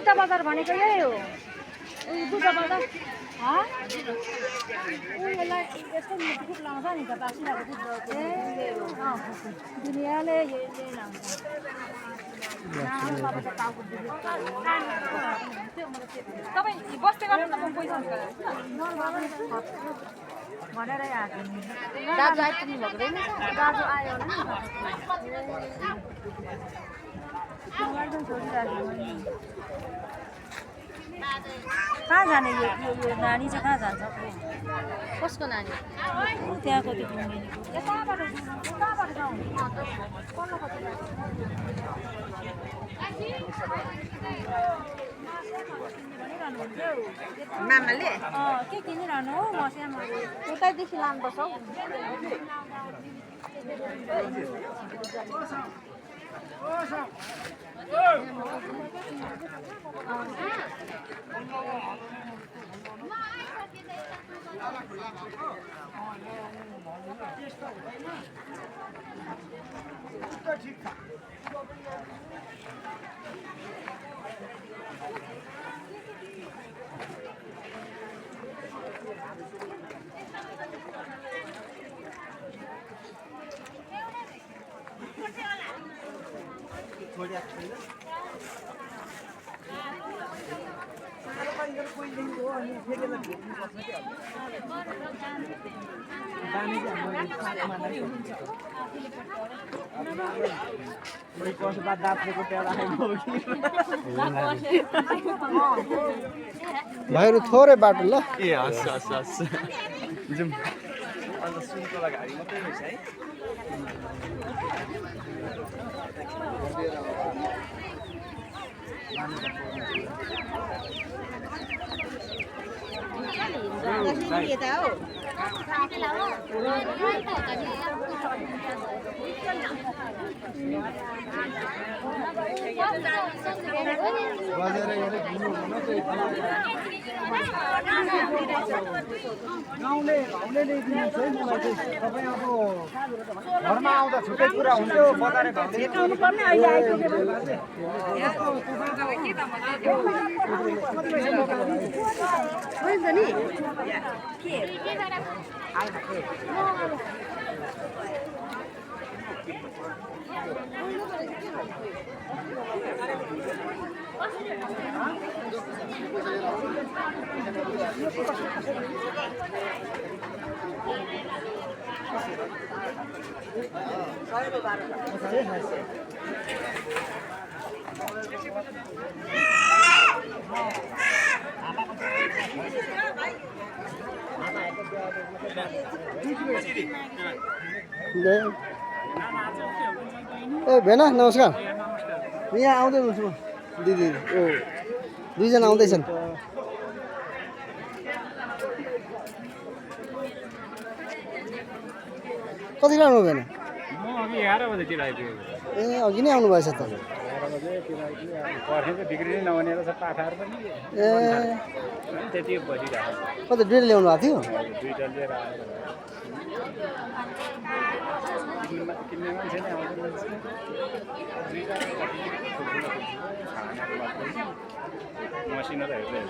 बुद्ध बजार भनेको यही हो बुद्ध बजार यसलाई यस्तो मुटुकुट लाउँछ नि त बासिरहेको बुद्धको दुनियाँले यही लाउँछ तपाईँ बस्दै गर्नु न म पैसा भनेरै आएको दाजु आइपुग्नु भएको रहेन दाजु आयो होला नि कहाँ जाने यो नानी चाहिँ कहाँ जान्छ कसको नानी त्यहाँको त्यो मामाले के किनिरहनु हो मस्याम उतैदेखि लानुपर्छ हौ भाइहरु थोरै बाटो ल ए हस् हस् हस् जुम अन्त सुनको गाडी मात्रै रहेछ है घरमा आउँदा छुट्टै कुरा हुन्थ्यो बजारे ए भेना नमस्कार यहाँ आउँदै हुन्छु दिदी ओ दुईजना आउँदैछन् कति राम्रो भेना म अघि 11 बजेतिर आइपुगेँ ए अघि नै आउनु भएछ त 11 बजेतिर आइपुगेँ पर्खेको बिक्री नै नहुनेर छ पाठाहरू पनि ए त्यति बसिरहेको कति ड्रिल ल्याउनु भएको थियो दुईटा लिएर आएर किन्ने मान्छे नै आउँदैन दुईटा मसिनो त हेर्दै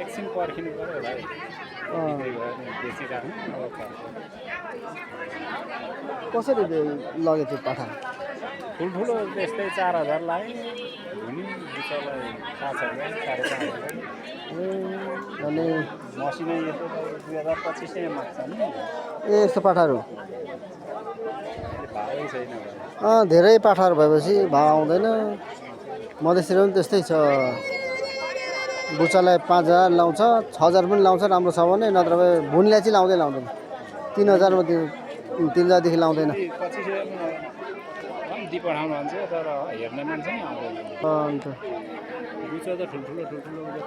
एकछिन पर्खिनु पऱ्यो होला बेचिराख्नु कसरी लग्यो त्यो पाठा ठुल्ठुलो त्यस्तै 4000 लाग्यो धुनी बिचलाई 5000 5.5 अनि मसिनो यस्तो 2025 माग्छ नि ए यस्तो पाठाहरू भावै छैन धेरै पाठाहरू भएपछि भाव आउँदैन मधेसतिर पनि त्यस्तै छ बुच्चालाई 5000 लाउँछ 6000 पनि लाउँछ राम्रो छ भने नत्र भए भुनीलाई चाहिँ लाउँदैन 3000 मा 3000 देखि लाउँदैन दिप पठाउनु भन्छ तर हेर्ने मान्छे नि आउँदैन अन्त बुच्चा त ठुल्ठुलो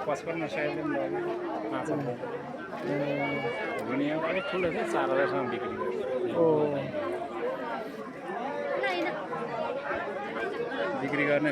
55 साइजले पनि लाग्यो 5000 दुनियाँ अलिक ठुलो थियो 4000 सम्म बिक्री गर्यो बिक्री गर्ने